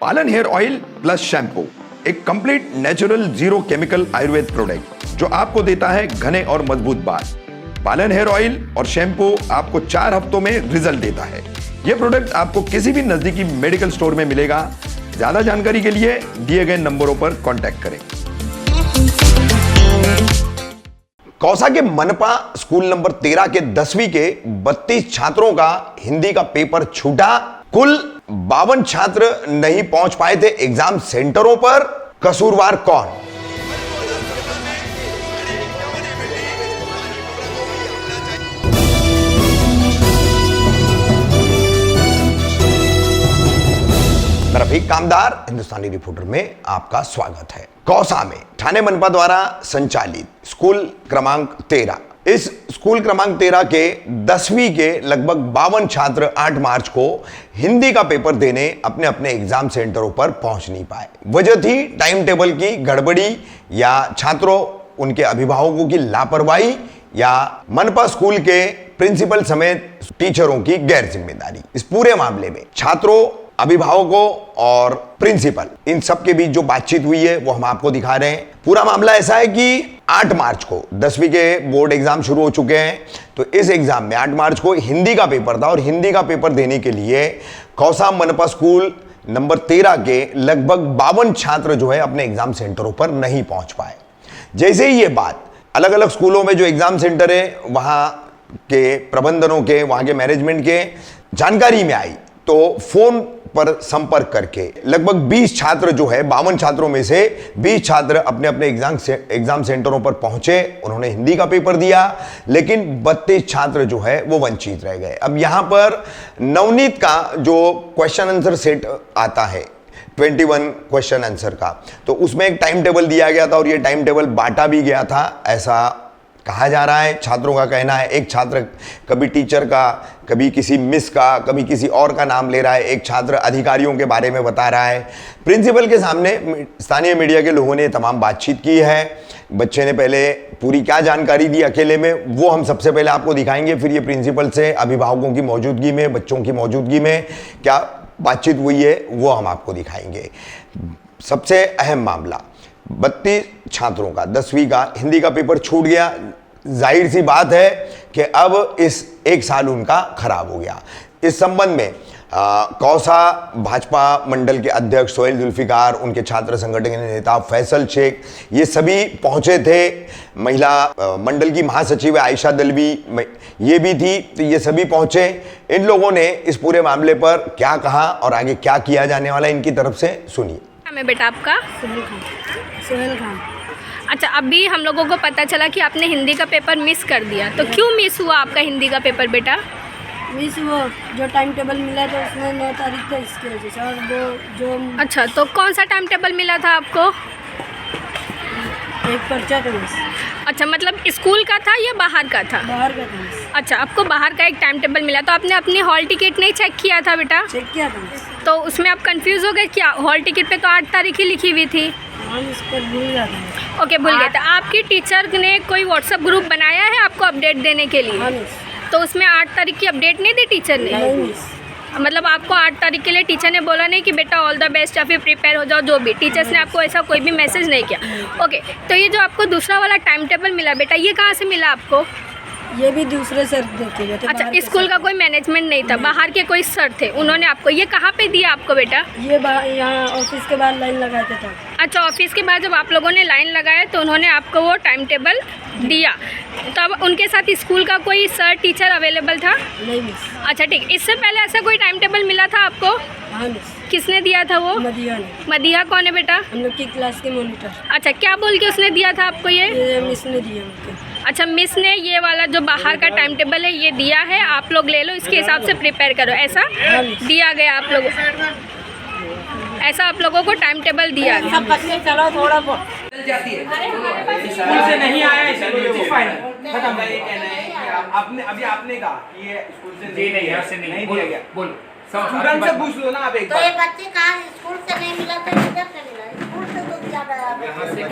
पालन hair oil plus shampoo, एक complete natural zero chemical Ayurveda product जो आपको देता है घने और मजबूत बाल। पालन हेयर ऑयल और शैम्पू आपको 4 हफ्तों में रिजल्ट देता है। यह प्रोडक्ट आपको किसी भी नजदीकी मेडिकल स्टोर में मिलेगा। ज्यादा जानकारी के लिए दिए गए नंबरों पर कांटेक्ट करें। कौसा के मनपा स्कूल नंबर 13 के 10वीं के 32 छात्रों का हिंदी का पेपर छूटा। कुल 52 छात्र नहीं पहुंच पाए थे एग्जाम सेंटरों पर। कसूरवार कौन? मैं रफीक कामदार, हिंदुस्तानी रिपोर्टर में आपका स्वागत है। कौसा में ठाणे मनपा द्वारा संचालित स्कूल क्रमांक 13, इस स्कूल क्रमांक 13 के 10वीं के लगभग 52 छात्र 8 मार्च को हिंदी का पेपर देने अपने अपने एग्जाम सेंटरों पर पहुंच नहीं पाए। वजह थी टाइम टेबल की गड़बड़ी या छात्रों उनके अभिभावकों की लापरवाही या मनपा स्कूल के प्रिंसिपल समेत टीचरों की गैर जिम्मेदारी। इस पूरे मामले में छात्रों, अभिभावकों और प्रिंसिपल, इन सब के बीच जो बातचीत हुई है वो हम आपको दिखा रहे हैं। पूरा मामला ऐसा है कि 8 मार्च को 10वीं के बोर्ड एग्जाम शुरू हो चुके हैं। तो इस एग्जाम में 8 मार्च को हिंदी का पेपर था और हिंदी का पेपर देने के लिए कौसा मनपा स्कूल नंबर 13 के लगभग 52 छात्र जो है अपने एग्जाम सेंटरों पर नहीं पहुंच पाए। जैसे ही ये बात अलग अलग स्कूलों में जो एग्जाम सेंटर है वहां के प्रबंधनों के, वहां के मैनेजमेंट के जानकारी में आई तो फोन पर संपर्क करके लगभग 20 छात्र जो है, 52 छात्रों में से 20 छात्र अपने अपने एग्जाम सेंटरों पर पहुंचे। उन्होंने हिंदी का पेपर दिया, लेकिन 32 छात्र जो है वो वंचित रह गए। अब यहां पर नवनीत का जो क्वेश्चन आंसर सेट आता है 21 क्वेश्चन आंसर का, तो उसमें एक टाइम टेबल दिया गया था और ये टाइम टेबल बांटा भी गया था, ऐसा कहा जा रहा है। छात्रों का कहना है एक छात्र कभी टीचर का, कभी किसी मिस का, कभी किसी और का नाम ले रहा है, एक छात्र अधिकारियों के बारे में बता रहा है। प्रिंसिपल के सामने स्थानीय मीडिया के लोगों ने तमाम बातचीत की है। बच्चे ने पहले पूरी क्या जानकारी दी अकेले में, वो हम सबसे पहले आपको दिखाएंगे। फिर ये प्रिंसिपल से अभिभावकों की मौजूदगी में, बच्चों की मौजूदगी में क्या बातचीत हुई है वो हम आपको दिखाएंगे। सबसे अहम मामला, 32 छात्रों का 10वीं का हिंदी का पेपर छूट गया। जाहिर सी बात है कि अब इस एक साल उनका खराब हो गया। इस संबंध में कौसा भाजपा मंडल के अध्यक्ष सोहेल जुल्फिकार, उनके छात्र संगठन के नेता फैसल शेख, ये सभी पहुंचे थे। महिला मंडल की महासचिव आयशा दलवी ये भी थी, तो ये सभी पहुंचे। इन लोगों ने इस पूरे मामले पर क्या कहा और आगे क्या किया जाने वाला इनकी तरफ से सुनिए। नाम है बेटा आपका? सोहेल खान। अच्छा, अभी हम लोगों को पता चला कि आपने हिंदी का पेपर मिस कर दिया, तो क्यों मिस हुआ आपका हिंदी का पेपर बेटा? मिस वो जो टाइम टेबल मिला था उसमें 9 तारीख था, इसकी वजह से। और वो जो अच्छा, तो कौन सा टाइम टेबल मिला था आपको? एक पर्चा था मिस। अच्छा, मतलब स्कूल का था या बाहर का था? बाहर का था मिस। अच्छा, आपको बाहर का एक टाइम टेबल मिला, तो आपने अपनी हॉल टिकट नहीं चेक किया था बेटा? चेक किया था मिस। तो उसमें आप कंफ्यूज हो गए क्या? हॉल टिकट पे तो 8 तारीख ही लिखी हुई थी। हाँ, इस पर भूल गया था। ओके, भूल गए। तो आपकी टीचर ने कोई व्हाट्सएप ग्रुप बनाया है आपको अपडेट देने के लिए? हाँ मिस। तो उसमें 8 तारीख की अपडेट नहीं दी टीचर ने? नहीं मिस। मतलब आपको 8 तारीख के लिए टीचर ने बोला नहीं कि बेटा ऑल द बेस्ट या फिर प्रिपेयर हो जाओ, जो भी? टीचर्स ने आपको ऐसा कोई भी मैसेज नहीं किया? ओके, तो ये जो आपको दूसरा वाला टाइम टेबल मिला बेटा, ये कहाँ से मिला आपको? ये भी दूसरे सर देखे गए थे। अच्छा, स्कूल का कोई मैनेजमेंट नहीं था, बाहर के कोई सर थे, उन्होंने आपको ये कहाँ पे दिया आपको बेटा? ये यहाँ ऑफिस के बाहर लाइन लगाए थे तब। अच्छा, ऑफिस के बाद जब आप लोगों ने लाइन लगाया तो उन्होंने आपको वो टाइम टेबल दिया, तब उनके साथ स्कूल का कोई सर टीचर अवेलेबल था? नहीं मिस। अच्छा ठीक, इससे पहले ऐसा कोई टाइम टेबल मिला था आपको? हाँ मिस। किसने दिया था वो? मदिया ने। मदिया कौन है बेटा? हम लोग की क्लास के मॉनिटर। अच्छा, क्या बोल के उसने दिया था आपको ये मिस ने दिया मुझको। अच्छा, मिस ने ये वाला जो बाहर का टाइम टेबल है ये दिया है, आप लोग ले लो, इसके हिसाब से प्रिपेयर करो, ऐसा दिया गया आप लोगों? ऐसा आप लोगों को टाइम टेबल दिया गया? सब बच्चे चलो थोड़ा बहुत जाती है स्कूल से नहीं आया इसलिए वो फाइनल खत्म। मेरा ये कहना है कि आपने अभी आपने कहा कि ये स्कूल से नहीं दिया गया। बोलो, स्टूडेंट से पूछ लो ना आप एक बार। तो ये बच्चे कहा स्कूल से नहीं मिला तो किधर से मिला? स्कूल से तो ज्यादा यहाँ से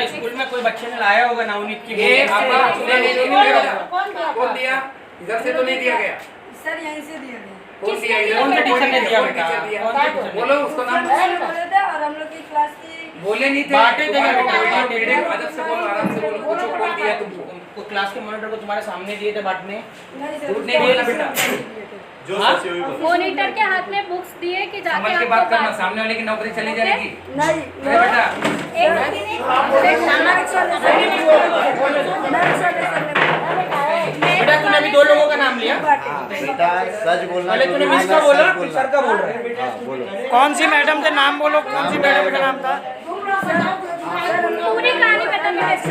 स्कूल में कोई बच्चे ने लाया होगा नवनीत की। कौन दिया? इधर से तो नहीं दिया गया सर, यहीं से दिया गया। किसने दिया कौन सा बेटा? टीचर ने दिया बेटा? कौन सा टीचर ने? बोलो उसको नाम बोले थे और हम लोग की क्लास की बोले नहीं थे बांटे थे क्या बेटा? बांटे थे। अदब से बोलो, आराम से बोलो, पूछो कौन दिया तुमको? क्लास के मॉनिटर को तुम्हारे सामने दिए थे बांटने? नहीं सर, नहीं दिए ना बेटा। मॉनिटर के हाथ में बुक्स दिए कि जाके समझ के आपको बात करना, बात- सामने वाले की नौकरी चली जाएगी। नहीं नहीं बेटा, बेटा तूने अभी दो लोगों का नाम लिया। बेटा सच बोलना। पहले तूने मिस का बोला, फिर सर का बोल रहा है। हाँ बोलो। कौन सी मैडम थे, नाम बोलो, कौन सी मैडम का नाम था? पूरी कहानी बता मैथ्स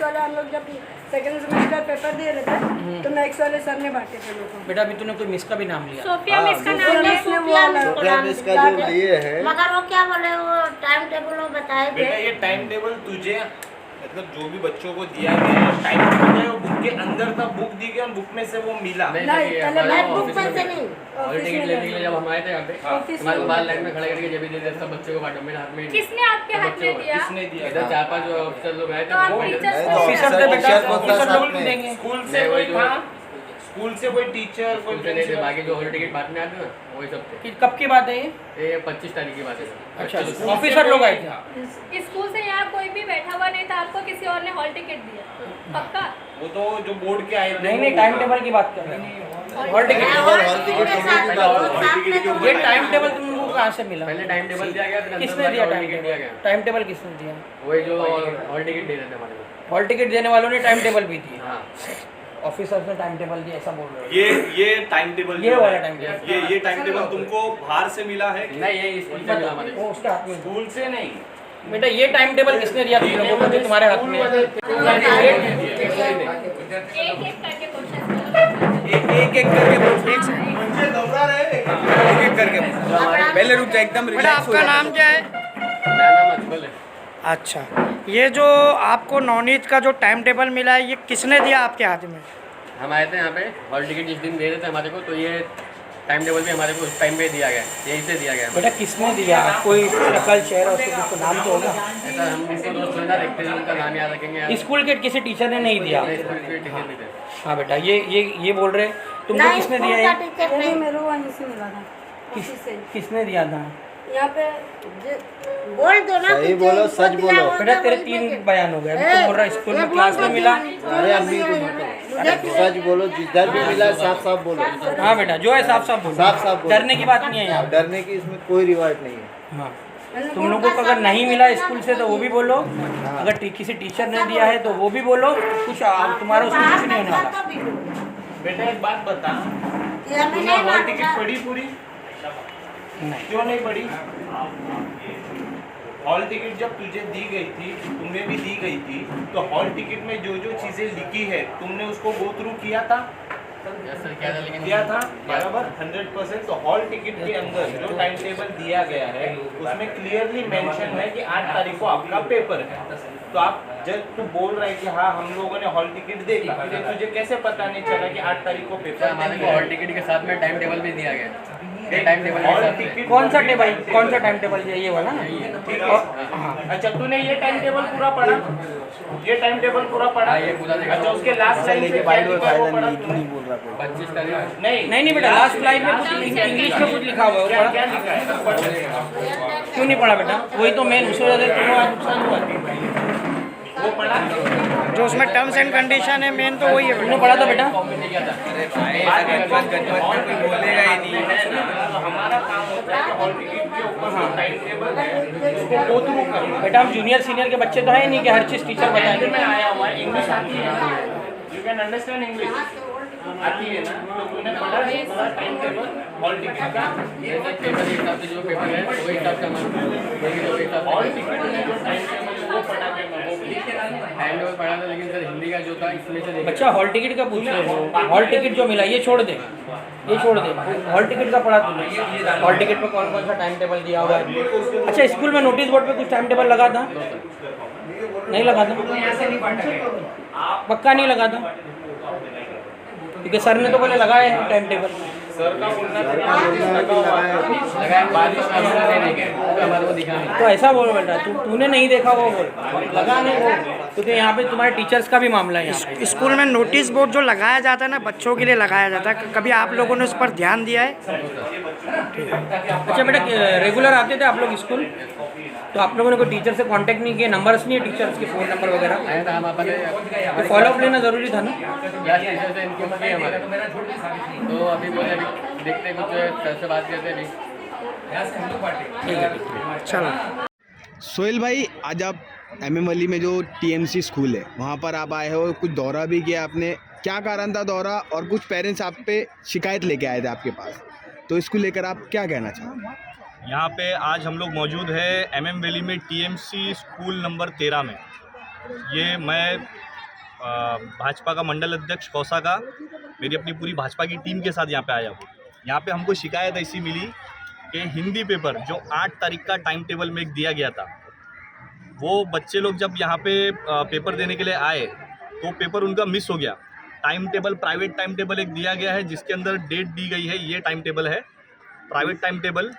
वाले हम लोग जब सेकंड सेमेस्टर पेपर दे रहे थे तो मैथ्स वाले सर ने बांटे थे लोगों को। बेटा अभी तूने कोई मिस का भी नाम लिया। सोफिया हाँ, मिस का सोफिया नाम मिस ने वो सोफिया मिस का जो लिए है, मगर वो क्या बोले वो टाइम टेबल में बताए बेटा थे। ये टाइम टेबल तुझे मतलब जो भी बच्चों को दिया गया टाइम टेबल है वो बुक के अंदर था, बुक दी गई और बुक में से वो मिला। नहीं पहले मैं बुक में से नहीं हॉल टिकट लेने के लिए जब हम आए थे यहाँ पे ऑफिस हमारे को बाहर लाइन में खड़े करके जब भी दे दिया सब बच्चों को बांटो, मेरे हाथ में ही नहीं। किसने आपके हाथ में दिया? किसने दिया? इधर 4-5 ऑफिसर लोग आए तो आप थे। टीचर्स नहीं को तो ऑफिसर थे बेटा, ऑफिसर को ऑफिसर साथ लोग में। देंगे। स्कूल से नहीं, कोई वही था, जो- स्कूल से कोई टीचर कोई उनसे नहीं थे, प्रिंसिपल। बाकी जो हॉल टिकट बांटने आते ना वही सब थे। कि कब की बात है ये? ये 25 तारीख की बात है। अच्छा, बच्चे लोग- ऑफिसर लोग आए थे। इस स्कूल से यहाँ कोई भी बैठा हुआ नहीं था, आपको किसी और ने हॉल टिकट दिया पक्का? वो तो जो बोर्ड के आए थे नहीं नहीं, टाइम टेबल की बात कर रहे हैं। Hall ticket. हॉल टिकट ये टाइम टेबल तुम लोगों को कहाँ से मिला? पहले टाइम टेबल दिया गया, फिर अंदर किसने जाके दिया हॉल टाइम टिकट दिया गया। टेबल? टाइम टेबल किसने दिया? वही जो हॉल टिकट दे रहे थे हमारे को। हॉल टिकट देने वालों ने टाइम टेबल भी दिया। हाँ, ऑफिसर्स ने टाइम टेबल दिया, ऐसा बोल रहे हो? ये टाइम टेबल ये जो वाला है, टाइम टेबल। ये टाइम टेबल तुमको बाहर से मिला है? नहीं ये स्कूल से मिला हमारे को। वो उसके हाथ में। स्कूल से नहीं। बेटा ये टाइम टेबल किसने दिया तुम लोगों को जो तुम्हारे हाथ में है? एक एक करके क्वेश्चन एक एक करके पूछ, एक एक करके पूछ। पहले रुक जा, एकदम बेटा रिलैक्स हो आपका जा। नाम क्या है? मेरा नाम अजमल है। अच्छा, ये जो आपको नवनीत का जो टाइम टेबल मिला है ये किसने दिया आपके हाथ में? हम आए थे यहाँ पे, हॉल टिकट जिस दिन दे रहे थे हमारे को, तो ये टाइम टेबल भी हमारे को उस टाइम पे दिया गया, यहीं से दिया गया। बेटा किसने दिया? कोई शक्ल चेहरा उसको कुछ तो नाम तो होगा। ऐसा हम उनको दोस्त लोग ना देखते हैं, उनका नाम याद रखेंगे। स्कूल के किसी टीचर ने नहीं दिया। स्कूल के टिकट नहीं थे। हाँ बेटा ये बोल रहे तुमको नहीं, किसने स्कूल दिया का ये? टीचर नहीं नहीं। मेरे को वहीं से मिला था ऑफिस से। किसने दिया था? यहाँ पे बोल दो ना सही तुझे, बोलो, उसको सच दिया बोलो। होगा बेटा तेरे वहीं 3 पे। बयान हो गए। अभी तो बोल रहा है स्कूल में क्लास में मिला। अरे अम्मी को सच बोलो, जिधर भी मिला साफ साफ बोलो। हाँ बेटा जो है साफ साफ बोलो। साफ साफ बोलो। डरने की बात नहीं है यहाँ। डरने की इसमें कोई रिवायत नहीं है। हाँ तुम लोगों को अगर नहीं मिला स्कूल से तो वो भी बोलो, अगर किसी टीचर ने दिया है तो वो भी बोलो। कुछ तुम्हारा उसमें कुछ नहीं होने वाला। बेटा एक बात बता, ये हमें तूने नहीं हॉल मालूम टिकट था। पढ़ी पूरी? क्यों नहीं पढ़ी? हॉल टिकट जब तुझे दी गई थी, तुम्हें भी दी गई थी, तो हॉल टिकट में जो जो चीजें लिखी है तुमने उसको गो थ्रू किया था? यस सर, क्या था लेकिन किया था बराबर 100%। तो हॉल टिकट के अंदर जो टाइम टेबल दिया गया है उसमें क्लियरली मेंशन है कि 8 तारीख को आपका पेपर है। तो आप जब तू बोल रहा है कि हाँ हम लोगों ने हॉल टिकट देखा, फिर तुझे कैसे पता नहीं चला कि 8 तारीख को सर पेपर हमारे नहीं को हॉल है? टिकट के साथ में टाइम टेबल भी दिया गया। ये टाइम टेबल के हॉल साथ में। टिकट कौन सा टेबल? कौन सा टाइम टेबल ये वाला ना? ठीक है। अच्छा तूने ये टाइम टेबल पूरा पढ़ा? ये टाइम टेबल पूरा पढ़ा? हाँ, ये पूरा देखा। अच्छा उसके लास्ट लाइन पे क्या लिखा है वो पढ़ा तूने? बोल रहा कोई। 25 तारीख। नहीं नहीं बेटा लास्ट लाइन में कुछ इंग्लिश में कुछ लिखा हुआ है, वो क्या पढ़ा? क्या लिखा है पढ़। क्यों नहीं पढ़ा बेटा? वही तो मेन उससे ज़्यादा तुम्हें आज नुकसान हुआ। वो पढ़ा? जो उसमें टर्म्स एंड कंडीशन है मेन तो वही है तुमने बेटा। पढ़ा था बेटा? कॉपी किया था। कोई बोलेगा ही नहीं। तो हमारा काम होता है कि हॉल टिकट के ऊपर जो टाइम टेबल है उसको गो थ्रू करना। बेटा हम जूनियर सीनियर के बच्चे तो है नहीं कि हर चीज़ टीचर पहले बताएंगे। में आया हुआ है, इंग्लिश आती है ना? You can understand English? आती है ना? तो तूने पढ़ा है पूरा टाइम टेबल हॉल टिकट का? ये सर पेपर के हिसाब से जो पेपर है वही हिसाब से हमारे हॉल टिकट में जो टाइम टेबल है वो पढ़ा के मैं वो टाइम टेबल पढ़ा था, लेकिन सर हिंदी का जो था इसमें से देखा। बच्चा हॉल टिकट का पूछ रहे हो? हॉल टिकट जो मिला ये छोड़ दे, ये छोड़ दे। हॉल टिकट का पढ़ा तूने? हॉल टिकट पे कौन कौन सा टाइम टेबल दिया हुआ है? अच्छा स्कूल में नोटिस बोर्ड पे कुछ टाइम टेबल लगा था? नहीं लगा था? पक्का नहीं लगा था? क्योंकि सर ने तो बोले लगाए हैं टाइम टेबल। सर का बोलना था लगा हुआ है। लगाया बारिश का हमने देने के तो हमारे को दिखा नहीं। तो ऐसा बोल बेटा, तूने नहीं देखा वो बोल, लगा नहीं वो, क्योंकि यहाँ पे तुम्हारे टीचर्स का भी मामला है। यहाँ पे स्कूल में नोटिस बोर्ड जो लगाया जाता है ना, बच्चों के लिए लगाया जाता है, कभी आप लोगों ने उस पर ध्यान दिया है? अच्छा बेटा, रेगुलर आते थे आप लोग स्कूल? तो आप लोगों ने कोई टीचर से कांटेक्ट नहीं किया? नंबर्स नहीं है टीचर्स के, फ़ोन नंबर वगैरह? आया था हम अपने तो फॉलोअप लेना ज़रूरी था ना। क्लास टीचर से इनके किए हमारे, तो अभी बोले अभी देखते कुछ सर से बात करते अभी। चलो सोहेल भाई, आज आप MM वली में जो TMC स्कूल है वहाँ पर आप आए हो, कुछ दौरा भी किया आपने, क्या कारण था दौरा? और कुछ पेरेंट्स आप पे शिकायत लेके आए थे आपके पास, तो इसको लेकर आप क्या कहना चाहोगे? यहाँ पे आज हम लोग मौजूद है MM वैली में TMC स्कूल नंबर 13 में। ये मैं भाजपा का मंडल अध्यक्ष कौसा का, मेरी अपनी पूरी भाजपा की टीम के साथ यहाँ पे आया हूँ। यहाँ पे हमको शिकायत ऐसी मिली कि हिंदी पेपर जो 8 तारीख का टाइम टेबल में एक दिया गया था, वो बच्चे लोग जब यहाँ पे पेपर देने के लिए आए तो पेपर उनका मिस हो गया। Time table, private time table एक दिया गया है जिसके अंदर डेट दी गई है, ये टाइम टेबल है प्राइवेट टाइम टेबल।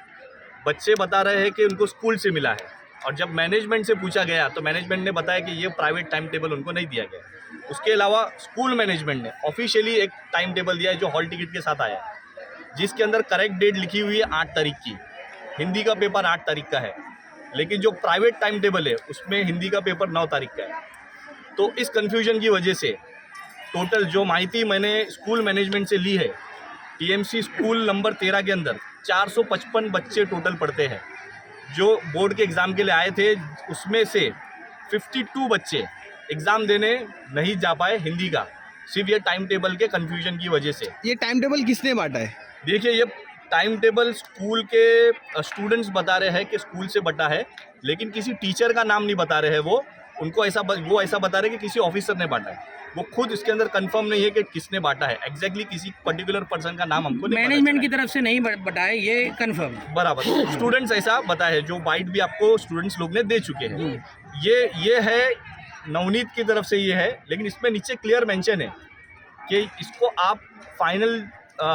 बच्चे बता रहे हैं कि उनको स्कूल से मिला है, और जब मैनेजमेंट से पूछा गया तो मैनेजमेंट ने बताया कि ये प्राइवेट टाइम टेबल उनको नहीं दिया गया। उसके अलावा स्कूल मैनेजमेंट ने ऑफिशियली एक टाइम टेबल दिया है जो हॉल टिकट के साथ आया है, जिसके अंदर करेक्ट डेट लिखी हुई है 8 तारीख की। हिंदी का पेपर 8 तारीख का है, लेकिन जो प्राइवेट टाइम टेबल है उसमें हिंदी का पेपर 9 तारीख का है। तो इस कन्फ्यूजन की वजह से टोटल जो माहिती मैंने स्कूल मैनेजमेंट से ली है, TMC स्कूल नंबर 13 के अंदर 455 बच्चे टोटल पढ़ते हैं जो बोर्ड के एग्ज़ाम के लिए आए थे। उसमें से 52 बच्चे एग्ज़ाम देने नहीं जा पाए हिंदी का, सिर्फ ये टाइम टेबल के कन्फ्यूजन की वजह से। ये टाइम टेबल किसने बांटा है? देखिए, ये टाइम टेबल स्कूल के स्टूडेंट्स बता रहे हैं कि स्कूल से बटा है, लेकिन किसी टीचर का नाम नहीं बता रहे हैं। वो ऐसा बता रहे हैं कि किसी ऑफिसर ने बांटा है। वो खुद इसके अंदर कंफर्म नहीं है कि किसने बांटा है। एग्जैक्टली किसी पर्टिकुलर पर्सन का नाम हमको नहीं मैनेजमेंट की तरफ से नहीं बताए, ये कंफर्म है। बराबर, स्टूडेंट्स ऐसा बताए, जो बाइट भी आपको स्टूडेंट्स लोग ने दे चुके हैं। ये है नवनीत की तरफ से ये है, लेकिन इसमें नीचे क्लियर मेंशन है कि इसको आप फाइनल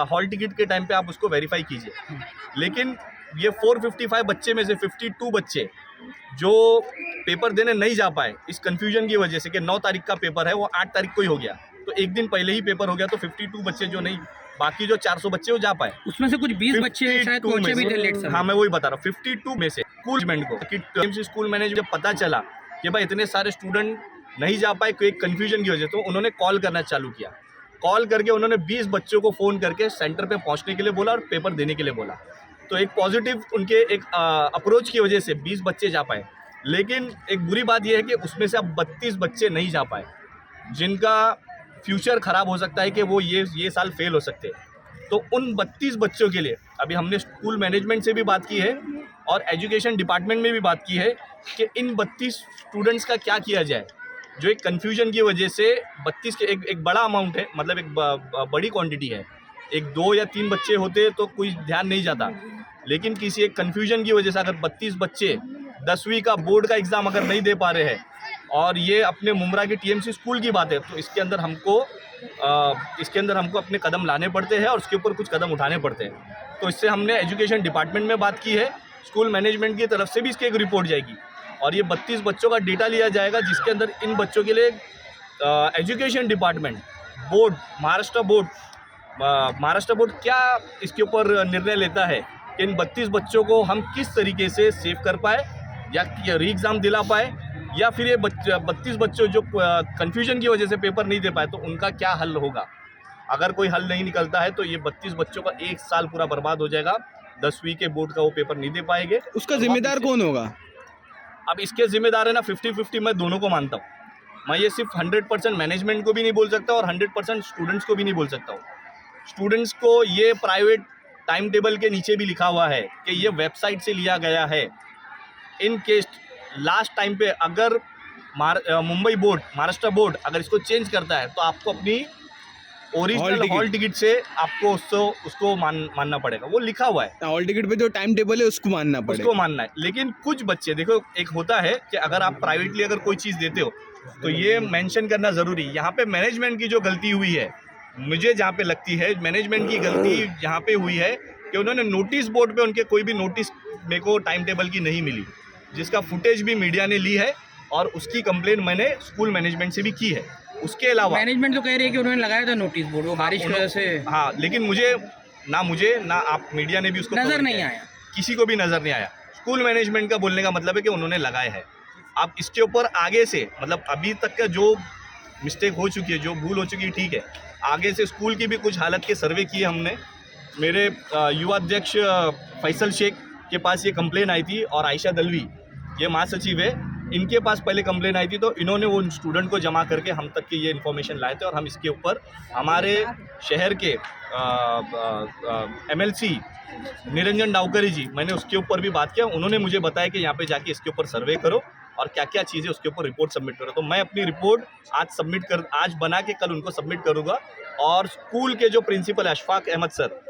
हॉल टिकट के टाइम पे आप उसको वेरीफाई कीजिए। लेकिन ये 455 बच्चे में से 52 बच्चे जो पेपर देने नहीं जा पाए इस कंफ्यूजन की वजह से कि 9 तारीख का पेपर है, वो 8 तारीख को ही हो गया, तो एक दिन पहले ही पेपर हो गया। तो 52 बच्चे जो नहीं, बाकी जो 400 बच्चे वो जा पाए। उसमें से कुछ 20 बच्चे शायद पहुंचे भी थे लेट समय। हाँ, मैं वही बता रहा हूँ। 52 में से स्कूल मैनेजमेंट को कि TMC स्कूल मैनेजमेंट जब पता चला कि भाई इतने सारे स्टूडेंट नहीं जा पाए कोई कन्फ्यूजन की वजह, तो उन्होंने कॉल करना चालू किया। कॉल करके उन्होंने 20 बच्चों को फ़ोन करके सेंटर पे पहुंचने के लिए बोला और पेपर देने के लिए बोला। तो एक पॉजिटिव उनके एक अप्रोच की वजह से 20 बच्चे जा पाए। लेकिन एक बुरी बात यह है कि उसमें से अब 32 बच्चे नहीं जा पाए, जिनका फ्यूचर ख़राब हो सकता है कि वो ये साल फेल हो सकते हैं। तो उन 32 बच्चों के लिए अभी हमने स्कूल मैनेजमेंट से भी बात की है और एजुकेशन डिपार्टमेंट में भी बात की है कि इन 32 स्टूडेंट्स का क्या किया जाए। जो एक कन्फ्यूजन की वजह से 32 के एक बड़ा अमाउंट है, मतलब एक बड़ी क्वांटिटी है। एक 2 या 3 बच्चे होते तो कोई ध्यान नहीं जाता, लेकिन किसी एक कन्फ्यूजन की वजह से अगर 32 बच्चे 10वीं का बोर्ड का एग्ज़ाम अगर नहीं दे पा रहे हैं, और ये अपने मुमरा के TMC स्कूल की बात है, तो इसके अंदर हमको अपने कदम लाने पड़ते हैं और उसके ऊपर कुछ कदम उठाने पड़ते हैं। तो इससे हमने एजुकेशन डिपार्टमेंट में बात की है, स्कूल मैनेजमेंट की तरफ से भी इसकी एक रिपोर्ट जाएगी और ये 32 बच्चों का डेटा लिया जाएगा, जिसके अंदर इन बच्चों के लिए education department, board, Maharashtra board क्या इसके ऊपर निर्णय लेता है कि इन 32 बच्चों को हम किस तरीके से सेव कर पाए या री एग्ज़ाम दिला पाए, या फिर ये 32 बच्चों जो कन्फ्यूजन की वजह से पेपर नहीं दे पाए तो उनका क्या हल होगा। अगर कोई हल नहीं निकलता है तो ये 32 बच्चों का 1 साल पूरा बर्बाद हो जाएगा। 10वीं के बोर्ड का वो पेपर नहीं दे पाएंगे। उसका जिम्मेदार कौन होगा? अब इसके जिम्मेदार है ना 50-50, मैं दोनों को मानता हूँ। मैं ये सिर्फ 100% मैनेजमेंट को भी नहीं बोल सकता और 100% स्टूडेंट्स को भी नहीं बोल सकता हूँ। स्टूडेंट्स को ये प्राइवेट टाइम टेबल के नीचे भी लिखा हुआ है कि ये वेबसाइट से लिया गया है। इन केस लास्ट टाइम पे अगर मुंबई बोर्ड, महाराष्ट्र बोर्ड अगर इसको चेंज करता है तो आपको अपनी ओरिजिनल हॉल टिकट से आपको उसको मानना पड़ेगा। वो लिखा हुआ है हॉल टिकट पे जो टाइम टेबल है उसको मानना पड़ेगा, उसको मानना है। लेकिन कुछ बच्चे, देखो, एक होता है कि अगर आप प्राइवेटली अगर कोई चीज़ देते हो तो ये मेंशन करना ज़रूरी है। यहाँ पे मैनेजमेंट की जो गलती हुई है मुझे जहाँ पे लगती है मैनेजमेंट की गलती यहाँ पे हुई है कि उन्होंने नोटिस बोर्ड पे उनके कोई भी नोटिस मेरे को टाइम टेबल की नहीं मिली, जिसका फुटेज भी मीडिया ने ली है और उसकी कंप्लेन मैंने स्कूल मैनेजमेंट से भी की है। उसके अलावा मैनेजमेंट तो कह रही है कि उन्होंने लगाया था नोटिस बोर्ड, वो बारिश की वजह से हाँ, लेकिन मुझे ना आप मीडिया ने भी उसको नज़र cover नहीं किया है। आया, किसी को भी नज़र नहीं आया। स्कूल मैनेजमेंट का बोलने का मतलब है कि उन्होंने लगाए हैं। आप इसके ऊपर आगे से मतलब अभी तक का जो मिस्टेक हो चुकी है, जो भूल हो चुकी है, ठीक है, आगे से स्कूल की भी कुछ हालत के सर्वे किए हमने। मेरे युवा अध्यक्ष फैसल शेख के पास ये कंप्लेन आई थी और आयशा दलवी ये महासचिव है, इनके पास पहले कंप्लेन आई थी, तो इन्होंने वो स्टूडेंट को जमा करके हम तक की ये इन्फॉर्मेशन लाए थे और हम इसके ऊपर हमारे शहर के MLC निरंजन डावकरी जी, मैंने उसके ऊपर भी बात किया। उन्होंने मुझे बताया कि यहाँ पे जाके इसके ऊपर सर्वे करो और क्या क्या चीज़ें उसके ऊपर रिपोर्ट सबमिट करो। तो मैं अपनी रिपोर्ट आज बना के कल उनको सबमिट करूँगा और स्कूल के जो प्रिंसिपल अशफाक अहमद सर,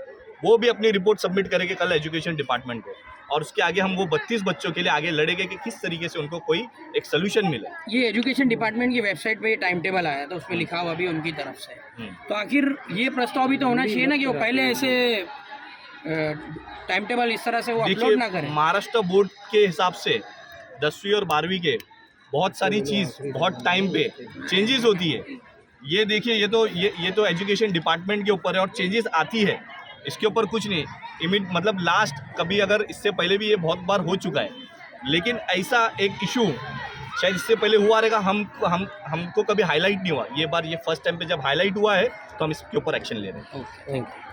वो भी अपनी रिपोर्ट सबमिट करेंगे कल एजुकेशन डिपार्टमेंट को, और उसके आगे हम वो 32 बच्चों के लिए आगे लड़ेंगे कि किस तरीके से उनको कोई एक सोल्यूशन मिले। ये एजुकेशन डिपार्टमेंट की वेबसाइट पे टाइम टेबल आया था, उसमें लिखा हुआ भी उनकी तरफ से, तो आखिर ये प्रस्ताव भी तो होना चाहिए ना कि वो पहले ऐसे टाइम टेबल इस तरह से वो अपलोड ना करें। महाराष्ट्र बोर्ड के हिसाब से 10वीं और 12वीं के बहुत सारी चीज़ बहुत टाइम पे चेंजेस होती है। ये देखिए, ये तो एजुकेशन डिपार्टमेंट के ऊपर है और चेंजेस आती है, इसके ऊपर कुछ नहीं। मतलब लास्ट कभी अगर इससे पहले भी ये बहुत बार हो चुका है, लेकिन ऐसा एक इशू शायद इससे पहले हुआ रहेगा, हमको कभी हाईलाइट नहीं हुआ। ये बार ये फर्स्ट टाइम पे जब हाईलाइट हुआ है तो हम इसके ऊपर एक्शन ले रहे हैं। Thank you.